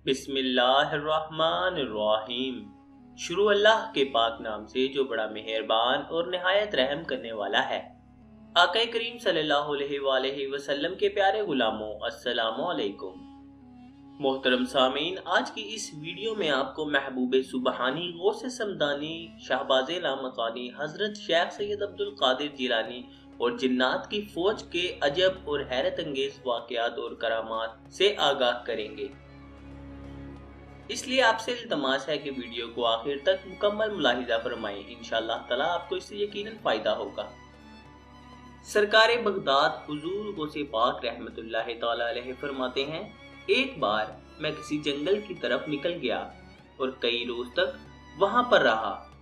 बिस्मिल्लाहिर्रहमानिर्रहीम। शुरू अल्लाह के पाक नाम से जो बड़ा मेहरबान और निहायत रहम करने वाला है। आका करीम सल्लल्लाहु अलैहि वसल्लम के प्यारे गुलामों, अस्सलामु अलैकुम। मोहतरम सामीन, आज की इस वीडियो में आपको महबूब सुबहानी, गौसे समदानी, शहबाज़े लामकानी, हजरत शेख सैयद अब्दुल कादिर जिलानी और जिन्नात की फौज के अजब और हैरत अंगेज वाक़यात और करामात से आगाह करेंगे। इसलिए आपसे इल्तमास है कि वीडियो को आखिर तक मुकम्मल मुलाहिजा फरमाएं। इंशाअल्लाह ताला आपको इससे यकीनन फायदा होगा। सरकारे बगदाद हुजूर गौसे पाक रहमतुल्लाह ताला अलैहि फरमाते हैं, एक बार मैं किसी जंगल की तरफ निकल गया और कई रोज तक वहां पर रहा।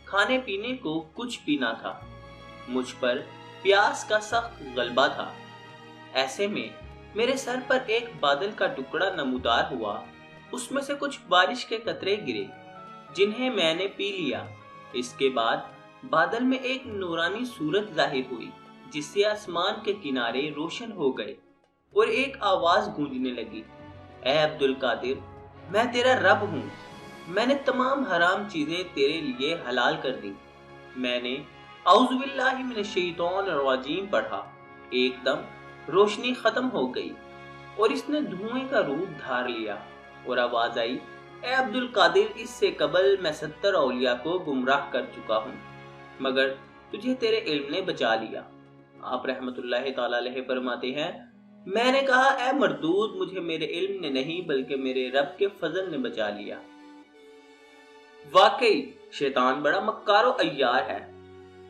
खाने पीने को कुछ भी ना था। मुझ पर प्यास का सख्त गलबा था। ऐसे में मेरे सर पर एक बादल का टुकड़ा नमूदार हुआ। उसमें से कुछ बारिश के कतरे गिरे, जिन्हें मैंने पी लिया। इसके बाद बादल में एक नूरानी सूरत जाहिर हुई, जिससे आसमान के किनारे रोशन हो गए और एक आवाज गूंजने लगी, ऐ अब्दुल कादिर, मैं तेरा रब हूँ। मैंने तमाम हराम चीजें तेरे लिए हलाल कर दी। मैंने औज़ुबिल्लाहि मिनश्शैतानिर्रजीम पढ़ा। एकदम रोशनी खत्म हो गई और इसने धुएं का रूप धार लिया और आवाज आई, ए अब्दुल कादिर, इससे कबल मैं 70 औलिया को गुमराह कर चुका हूँ, मगर तुझे तेरे इल्म ने बचा लिया। आप रहमतुल्लाह ताला अलैहि फरमाते हैं, मैंने कहा, ए मरदूद, मुझे मेरे इल्म ने नहीं बल्कि मेरे रब के फजल ने बचा लिया। वाकई शैतान बड़ा मक्कारो अय्यार है।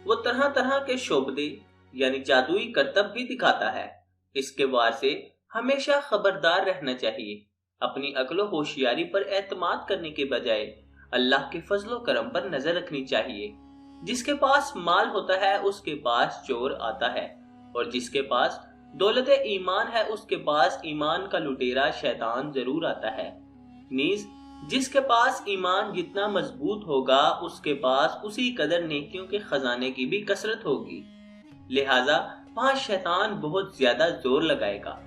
वो तरह तरह के शोबदे यानी जादुई करतब भी दिखाता है। इसके वार से हमेशा खबरदार रहना चाहिए। अपनी अक्ल होशियारी पर एतमाद करने के बजाय अल्लाह के फजलो करम पर नजर रखनी चाहिए। जिसके पास माल होता है उसके पास चोर आता है, और जिसके पास दौलत ईमान है उसके पास ईमान का लुटेरा शैतान जरूर आता है। नीज जिसके पास ईमान जितना मजबूत होगा उसके पास उसी कदर नेकियों के खजाने की भी कसरत होगी। लिहाजा वहां शैतान बहुत ज्यादा जोर लगाएगा।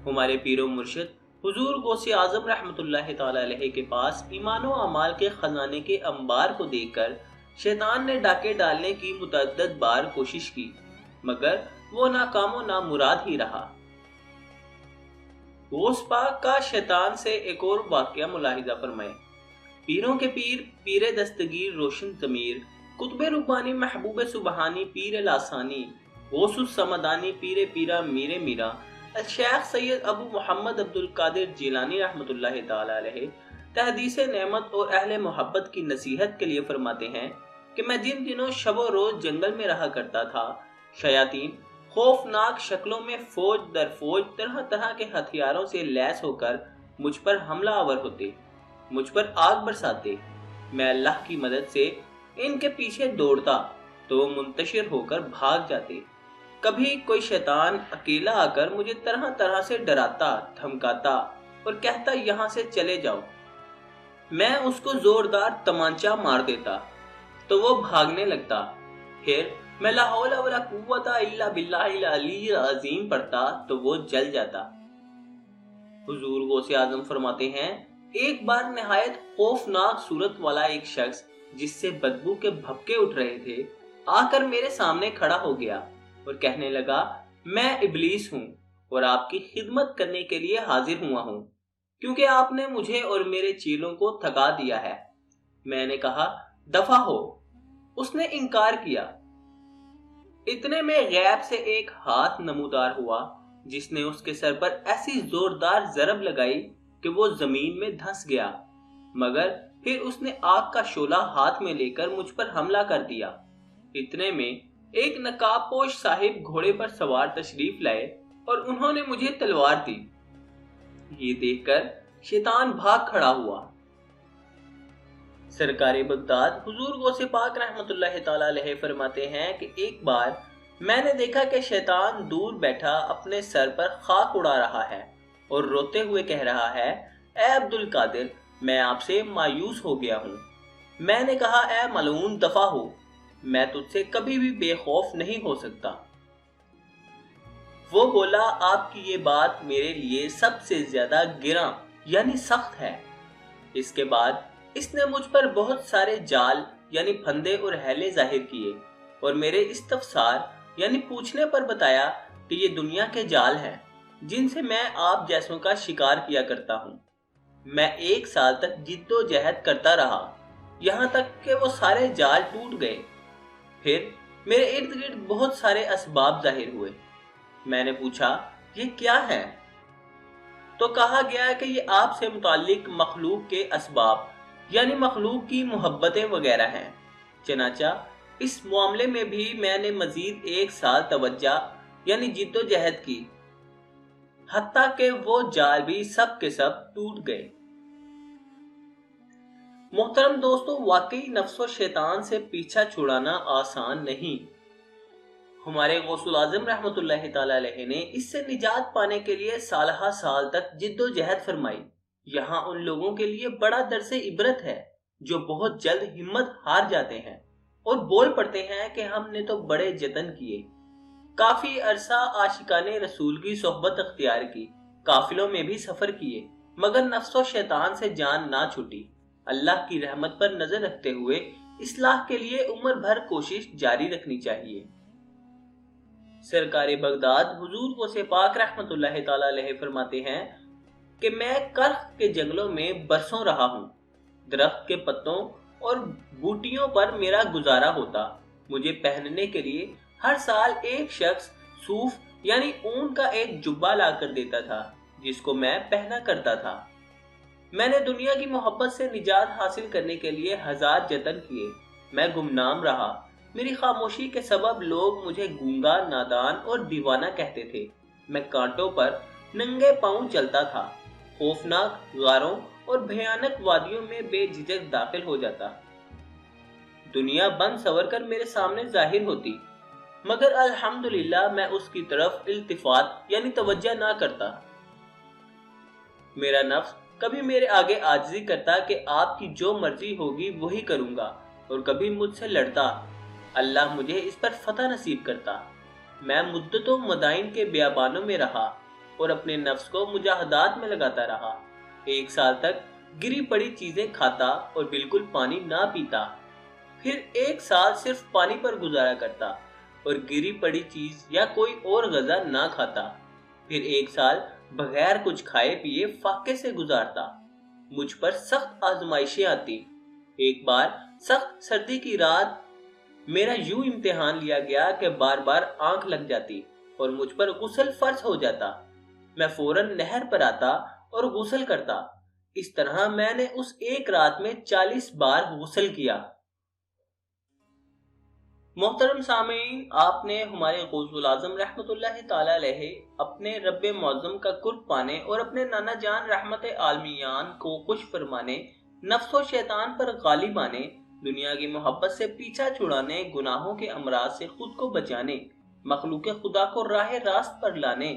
हमारे पीरो मुर्शिद हुजूर गौसे आजम रहमतुल्लाह ताला अलैहि के पास ईमान और अमाल के खजाने के अंबार को देखकर शैतान ने डाके डालने की मुतअद्दिद बार कोशिश की, मगर वो नाकामो नामुराद ही रहा। गौस पाक का शैतान से एक और वाकया मुलाहिजा फरमाए। पीरों के पीर, पीरे दस्तगीर रोशन जमीर, कुतुबे रुब्बानी महबूब सुबहानी, पीर लासानी, गौसुस समदानी, पीरे पीरा मीरे मीरा, शेख सैयद अबू मोहम्मद अब्दुल कादिर जिलानी रहमतुल्लाह ताला अलैहि तहदीस नेमत और अहले मोहब्बत की नसीहत के लिए फरमाते हैं कि मैं जिन दिनों शबो रोज जंगल में रहा करता था, शयातीन खौफनाक शक्लों में फौज दर फौज तरह तरह के हथियारों से लैस होकर मुझ पर हमला आवर होते, मुझ पर आग बरसाते। मैं अल्लाह की मदद से इनके पीछे दौड़ता तो वो मुंतशिर होकर भाग जाते। कभी कोई शैतान अकेला आकर मुझे तरह तरह से डराता, धमकाता और कहता, यहाँ से चले जाओ। मैं उसको जोरदार तमांचा मार देता तो वो भागने लगता। फिर मैं ला हौला वला कुव्वता इल्ला बिल्लाहिल अलीय्यिल अज़ीम पढ़ता तो वो जल जाता। हुजूर गौसे आजम फरमाते हैं, एक बार निहायत खौफनाक सूरत वाला एक शख्स जिससे बदबू के भपके उठ रहे थे, आकर मेरे सामने खड़ा हो गया और कहने लगा, मैं इब्लीस हूँ और आपकी खिदमत करने के लिए हाजिर हुआ हूँ, क्योंकि आपने मुझे और मेरे चेलों को थका दिया है। मैंने कहा, दफा हो। उसने इनकार किया। इतने में गैब से एक हाथ नमूदार हुआ, जिसने उसके सर पर ऐसी जोरदार जरब लगाई कि वो जमीन में धंस गया, मगर फिर उसने आग का शोला हाथ में लेकर मुझ पर हमला कर दिया। इतने में एक नकाबपोश साहिब घोड़े पर सवार तशरीफ लाए और उन्होंने मुझे तलवार दी। ये देखकर शैतान भाग खड़ा हुआ। सरकारे बगदाद हुजूर गौसे पाक रहमतुल्लाह ताला अलैहि फरमाते हैं कि एक बार मैंने देखा कि शैतान दूर बैठा अपने सर पर खाक उड़ा रहा है और रोते हुए कह रहा है, ए अब्दुल कादिर, मैं आपसे मायूस हो गया हूँ। मैंने कहा, ए मलऊन, दफा हो, मैं तुझसे कभी भी बेखौफ नहीं हो सकता। वो बोला, आपकी ये बात मेरे लिए सबसे ज्यादा गिरा यानी सख्त है। इसके बाद इसने मुझ पर बहुत सारे जाल यानी फंदे और हैले जाहिर किए और मेरे इस्तफसार यानी पूछने पर बताया कि ये दुनिया के जाल हैं जिनसे मैं आप जैसों का शिकार किया करता हूँ। मैं 1 साल तक जिद्दोजहद करता रहा, यहाँ तक कि वो सारे जाल टूट गए। फिर मेरे इर्द गिर्द बहुत सारे असबाब जाहिर हुए। मैंने पूछा, ये क्या है? तो कहा गया कि ये आपसे मुताल्लिक मखलूक के असबाब यानी मखलूक की मोहब्बतें वगैरह हैं। चनाचा इस मामले में भी मैंने मजीद 1 साल तवज्जा यानी जिद्दोजहद की, हत्ता कि वो जाल भी सब के सब टूट गए। मोहतरम दोस्तों, वाकई नफ्सो शैतान से पीछा छुड़ाना आसान नहीं। हमारे गौसुल आजम रहमतुल्लाह ताला अलैहि ने इससे निजात पाने के लिए सालहा साल तक जिद्दोजहद फरमाई। यहाँ उन लोगों के लिए बड़ा दर्से इबरत है जो बहुत जल्द हिम्मत हार जाते हैं और बोल पड़ते हैं कि हमने तो बड़े जतन किए, काफी अरसा आशिकाने रसूल की सोहबत अख्तियार की, काफिलों में भी सफर किए, मगर नफ्सो शैतान से जान ना छूटी। अल्लाह की रहमत पर नजर रखते हुए इस्लाह के लिए उम्र भर कोशिश जारी रखनी चाहिए। सरकार बगदाद हुजूर गौसे पाक रहमतुल्लाह ताला अलैहि फरमाते हैं कि मैं कर्ख के जंगलों में बरसों रहा हूँ। दरख्त के पत्तों और बूटियों पर मेरा गुजारा होता। मुझे पहनने के लिए हर साल एक शख्स सूफ यानी ऊन का एक जुब्बा ला कर देता था जिसको मैं पहना करता था। मैंने दुनिया की मोहब्बत से निजात हासिल करने के लिए 1000 जतन किए। मैं गुमनाम रहा। मेरी खामोशी के सबब लोग मुझे गूंगा, नादान और दीवाना कहते थे। मैं कांटों पर नंगे पांव चलता था, खौफनाक गारों और भयानक वादियों में बेझिझक दाखिल हो जाता। दुनिया बन सवर कर मेरे सामने जाहिर होती, मगर अल्हम्दुलिल्लाह मैं उसकी तरफ इल्तिफात यानी तवज्जो ना करता। मेरा नफ्स कभी मेरे आगे आजिज़ी करता कि आपकी जो मर्जी होगी वही करूंगा, और कभी मुझसे लड़ता। अल्लाह मुझे इस पर फतह नसीब करता। मैं मुद्दतों मदाइन के बियाबानों में रहा और अपने नफ्स को मुजाहदात में लगाता रहा। 1 साल तक गिरी पड़ी चीजें खाता और बिल्कुल पानी ना पीता। फिर 1 साल सिर्फ पानी पर गुजारा करता और गिरी पड़ी चीज या कोई और गजा ना खाता। फिर 1 साल बगैर कुछ खाए पिए फाके से गुजारता। मुझ पर सख्त आजमाइशें आती। एक बार सख्त सर्दी की रात मेरा यूं इम्तिहान लिया गया कि बार बार आंख लग जाती और मुझ पर गुस्ल फर्ज हो जाता। मैं फौरन नहर पर आता और गुस्ल करता। इस तरह मैंने उस एक रात में 40 बार गुस्ल किया। मोहतरम सामीन, आपने हमारे गौसुल आजम रहमतुल्लाह ताला अलैहि अपने रब्बे मौज़म का कुर्ब पाने और अपने नाना जान रहमत आलमियान को खुश फरमाने, नफ्सो शैतान पर गालिब आने, दुनिया की मोहब्बत से पीछा छुड़ाने, गुनाहों के अमराज से खुद को बचाने, मखलूक खुदा को राह रास्त पर लाने,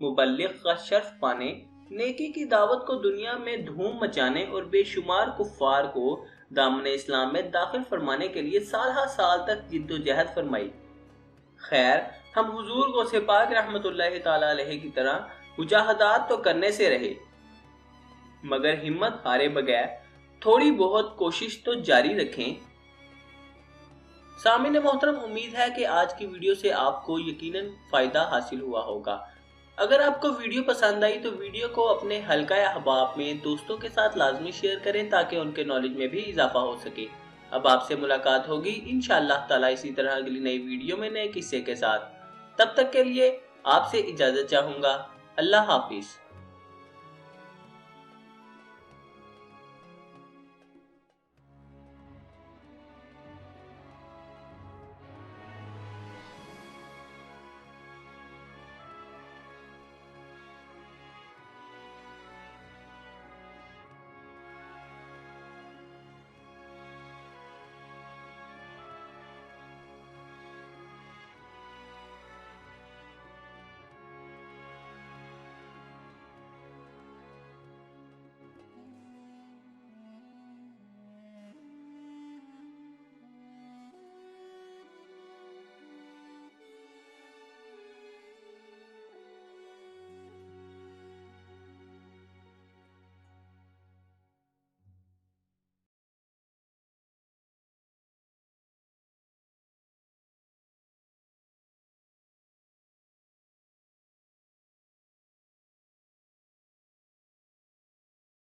मुबल्लिग का शर्फ पाने, नेकी की दावत को दुनिया में धूम मचाने और बेशुमार कुफ्फार को दामन इस्लाम में दाखिल फरमाने के लिए साल साल तक जिद्दोजहद फरमाई। खैर, हम हुजूर गौसे पाक रहमतुल्लाह ताला अलैहि की तरह मुजाहदात तो करने से रहे, मगर हिम्मत हारे बगैर थोड़ी बहुत कोशिश तो जारी रखें। सामीन मोहतरम, उम्मीद है कि आज की वीडियो से आपको यकीनन फायदा हासिल हुआ होगा। अगर आपको वीडियो पसंद आई तो वीडियो को अपने हल्का या अहबाब में दोस्तों के साथ लाजमी शेयर करें ताकि उनके नॉलेज में भी इजाफा हो सके। अब आपसे मुलाकात होगी इंशाअल्लाह ताला इसी तरह अगली नई वीडियो में नए किस्से के साथ। तब तक के लिए आपसे इजाजत चाहूंगा। अल्लाह हाफिज।